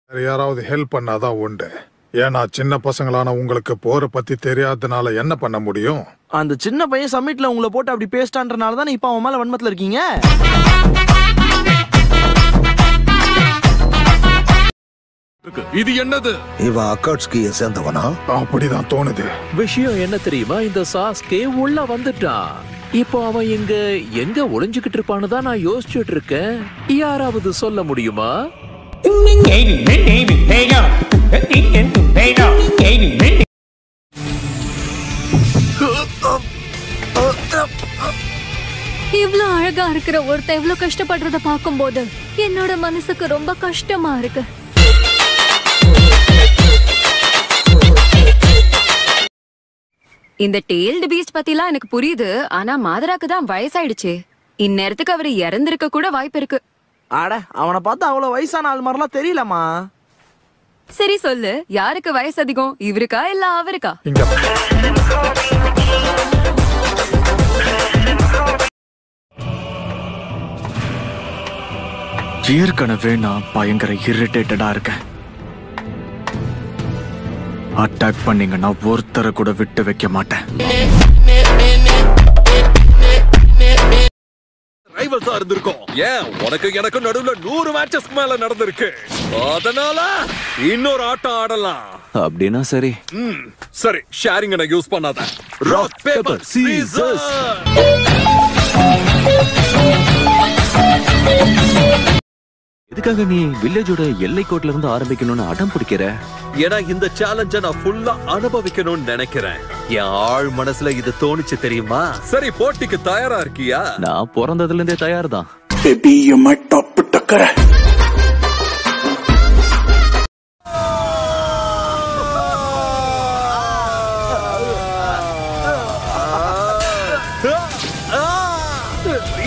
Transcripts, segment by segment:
யாராவது ஹெல்ப் பண்ணாதான் உண்டு. ஏன்னா சின்ன பசங்களான உங்களுக்கு போற பத்தி தெரியாதனால என்ன பண்ண முடியும்? அந்த சின்ன பையன் சமிட்ல உங்களை போட்டு அப்படி பேசிட்டான்றனால தான் இப்ப அவன் மேல வன்மத்துல இருக்கீங்க. இது என்னது? இவன் அக்காட்ஸ்கியை சேர்ந்தவனா? அப்படிதான் தோணுது. விஷயம் என்ன தெரியுமா, இந்த சாஸ்கே உள்ள வந்துட்டான். இப்போ அவன் எங்க ஒளிஞ்சுக்கிட்டு இருப்பான்னு தான் நான் யோசிச்சுட்டு இருக்கேன். யாராவது சொல்ல முடியுமா? இவ்ளோ அழகா இருக்கிற ஒருத்தன் இவ்ளோ கஷ்டப்படுறத பாக்கும்போது என்னோட மனசுக்கு ரொம்ப கஷ்டமா இருக்கு. இந்த டெய்ல்டு பீஸ்ட் பத்திலாம் எனக்கு புரியுது. ஆனா மாதராக்கு தான் வயசாயிடுச்சு. இந்நேரத்துக்கு அவரு இறந்திருக்க கூட வாய்ப்பு இருக்கு. அட, அவனை பார்த்தா அவ்வளவு வயசான ஆள் மாதிரிலாம் தெரியலமா. சரி சொல்லு, யாருக்கு வயசு அதிகம், இவருக்கா இல்ல அவருக்கா? ஏற்கனவே நான் பயங்கர இரிட்டேட்டடா இருக்கேன். அட்டாக் பண்ணீங்கன்னா ஒருத்தரை கூட விட்டு வைக்க மாட்டேன். ரைவல்ஸா இருந்திருக்கும். ஏன் உனக்கு எனக்கு நடுவுல 100 மேட்சஸ்க்கு மேல நடந்திருக்கு. அதனால இன்னொரு ஆட்டம் ஆடலாம். அப்படின்னா சரி. சரி, ஷேரிங் நான் யூஸ் பண்ணாத. Rock paper scissors. எதுக்காக நீ வில்லேஜோட எல்லை கோட்ல இருந்து ஆரம்பிக்கணும்னு அடம் பிடிக்கிற? ஏன்னா இந்த சேலஞ்ச நான் ஃபுல்லா அனுபவிக்கணும்னு நினைக்கிறேன். என் ஆழ் மனசுல இது தோணுச்சு தெரியுமா? சரி, போட்டிக்கு தயாரா இருக்கியா? நான் பிறந்ததுல இருந்தே தயார் தான். Baby, you my top tucker.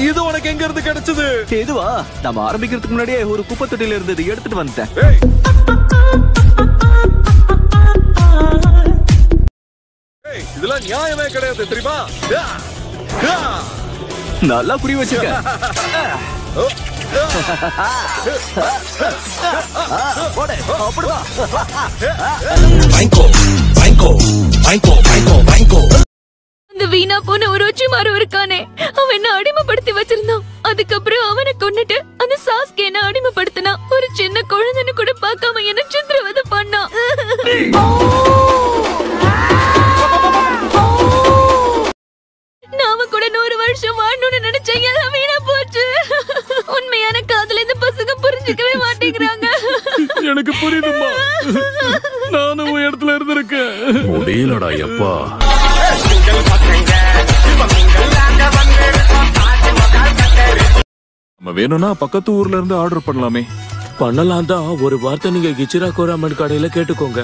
இது உனக்கு எங்க இருந்து கிடைச்சது? இதுவா, நம்ம ஆரம்பிக்கிறதுக்கு முன்னாடியே ஒரு குப்பை தொட்டில இருந்து எடுத்துட்டு வந்துட்டேன். இதெல்லாம் நியாயமே கிடையாது தெரியுமா? நல்லா புரிய வச்சிருக்க. அந்த வீணா போன ஒரு ஒச்சி மாறு இருக்கானே, அவன் என்ன அடிமைப்படுத்தி வச்சிருந்தான். அதுக்கப்புறம் அவனை கொன்னுட்டு அந்த சாஸ்கே என்ன அடிமைப்படுத்தினான். ஒரு சின்ன குழந்தைன்னு கூட பார்க்காம என்ன சித்திரவதை பண்ணான். நாம கூட 100 வருஷம் வாழணும்னு நினைச்சேன், எல்லாம் வீணா போச்சு. உண்மையான காதல இந்த பசங்க புரிஞ்சுக்கவே மாட்டேங்கிறாங்க. எனக்கு புரியுதுமா, நானும் உன் இடத்துல இருந்திருக்கேன். முடியலடா எப்பா. நம்ம வேணும்னா பக்கத்து ஊர்ல இருந்து ஆர்டர் பண்ணலாமே. பண்ணலாம் தான். ஒரு வார்த்தை நீங்க கிச்சிரா கோராமன் கடையில கேட்டுக்கோங்க.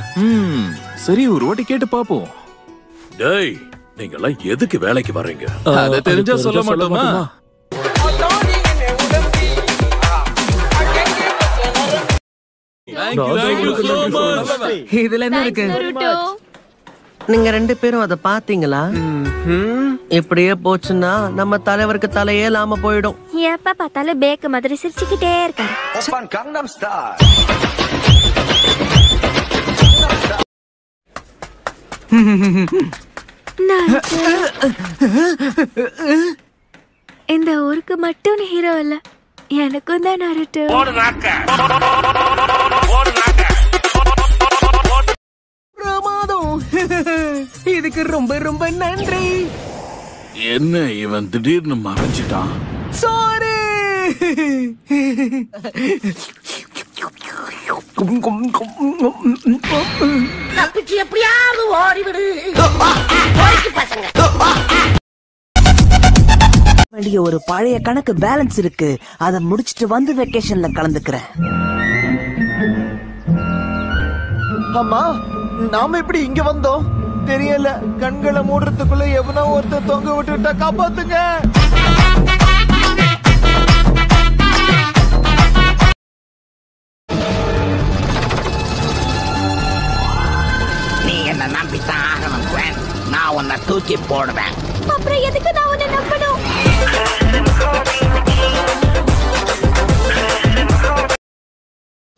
சரி, ஒரு வாட்டி கேட்டு பாப்போம். டேய், நீங்க எல்லாம் எதுக்கு வேலைக்கு வர்றீங்க? அத தெரிஞ்சா சொல்ல மாட்டோமா? இதுல என்ன இருக்கு? நருட்டோ, நீங்க 2 பேரும் அத பாத்தீங்களா? இப்படியே போச்சுன்னா நம்ம தலைவருக்கு தலையே இல்லாம போயிடும். எப்ப பார்த்தாலும் பேக்க மாதிரி சிரிச்சுக்கிட்டே இருக்காரு. இந்த ஊருக்கு மட்டும் ஹீரோ இல்ல, எனக்கும் தான் நருட்டோ. பிரமாதம். இதுக்கு ரொம்ப ரொம்ப நன்றி. என்ன இவன் திடீர்னு மறைஞ்சிட்டான்? சாரி. தப்பிச்சு எப்படியாவது ஓடிவிடு. வேண்டிய ஒரு பழைய கணக்கு பேலன்ஸ் இருக்கு. அத முடிச்சிட்டு வந்து வெக்கேஷன்ல கலந்துக்கிறேன். அம்மா, நாம எப்படி இங்க வந்தோம் தெரியல. கண்களை மூடுறதுக்குள்ள எவனோ ஒருத்தர் தொங்க விட்டுட்டா, காப்பாத்துங்க. நீ என்ன நம்பித்தான் ஆகணும் குவென். நான் உன்னை தூக்கி போடுவேன். அப்புறம் எதுக்கு நான் உன்னை நம்பணும்?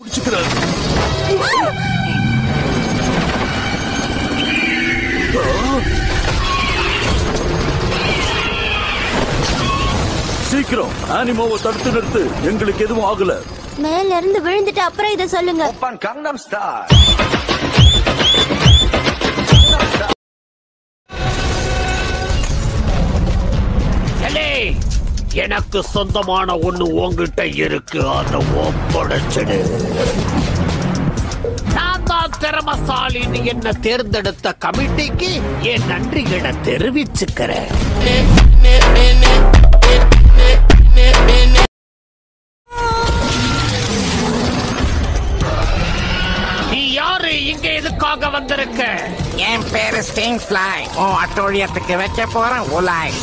பிடிச்சுக்கிறாரு. சீக்கிரம் அனிமோவை தடுத்து நிறுத்து. எங்களுக்கு எதுவும் ஆகல. மேல இருந்து விழுந்துட்டு அப்புறம் இத சொல்லுங்க. எனக்கு சொந்தமான ஒண்ணு உங்ககிட்ட இருக்கு, அதை ஒப்படைச்சிடு. நான் தான் திறமசாலின்னு என்ன தேர்ந்தெடுத்த கமிட்டிக்கு என் நன்றிகளை தெரிவிச்சுக்கிறேன். நீ யாரு, இங்க எதுக்காக வந்திருக்க? என் பேரு ஸ்டிங் ஃப்ளை. உன் அட்டோழியத்துக்கு வைக்க போறேன் உலாய்.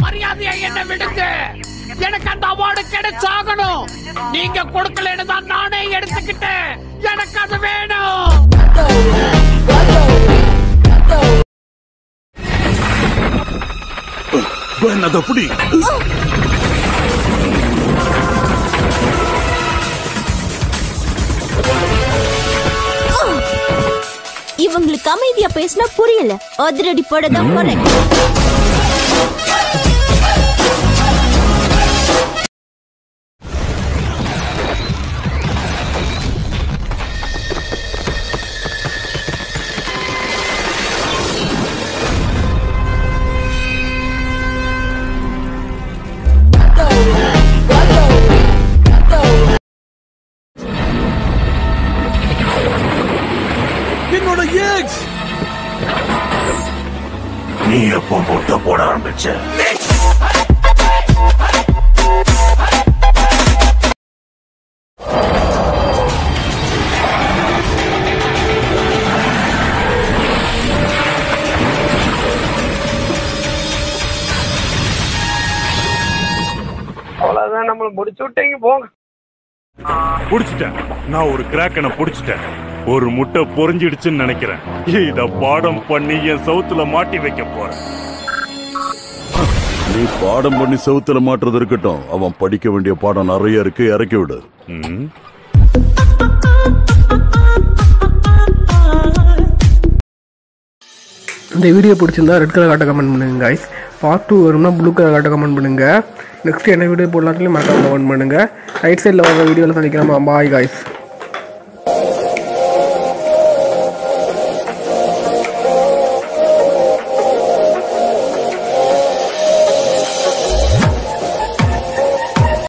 மரியாதையா என்ன விடுங்க. எனக்கு அந்த அவார்டு கிடைச்சாகணும். நீங்க கொடுக்கலன்னு தான் நானே எடுத்துக்கிட்டேன். எனக்கு அது வேணும். அதை புடி. இவங்களுக்கு அமைதியா பேசினா புரியல. அதிரடி போடதான் போறேன். நீ எப்போ முட்டை போட ஆரம்பிச்ச? அவ்வளவுதான், நம்மள முடிச்சு விட்டீங்க போங்க. புடிச்சிட்டேன். நான் ஒரு கிராக்கனை புடிச்சிட்டேன். ஒரு முட்டை பொறிஞ்சிடுச்சுன்னு நினைக்கிறேன். இத பாடம் பண்ணி என் சவுத்துல மாட்டி வைக்க போறேன். நீ பாடம் பண்ணி சவுத்துல மாட்டுறது இருக்கட்டும். அவன் படிக்க வேண்டிய பாடம் நிறைய இருக்கு. இறக்கி விடு. இந்த வீடியோ பிடிச்சிருந்தா ரெட் கலர் காட்ட கமெண்ட் பண்ணுங்க கைஸ். பார்ட் 2 வரும்னா ப்ளூ கலர் காட்ட கமெண்ட் பண்ணுங்க. நெக்ஸ்ட் என்ன வீடியோ போடலாம் சொல்லி மறக்காம கமெண்ட் பண்ணுங்க. ரைட் சைடில் வர வீடியோவில் சந்திக்கலாம். Bye guys.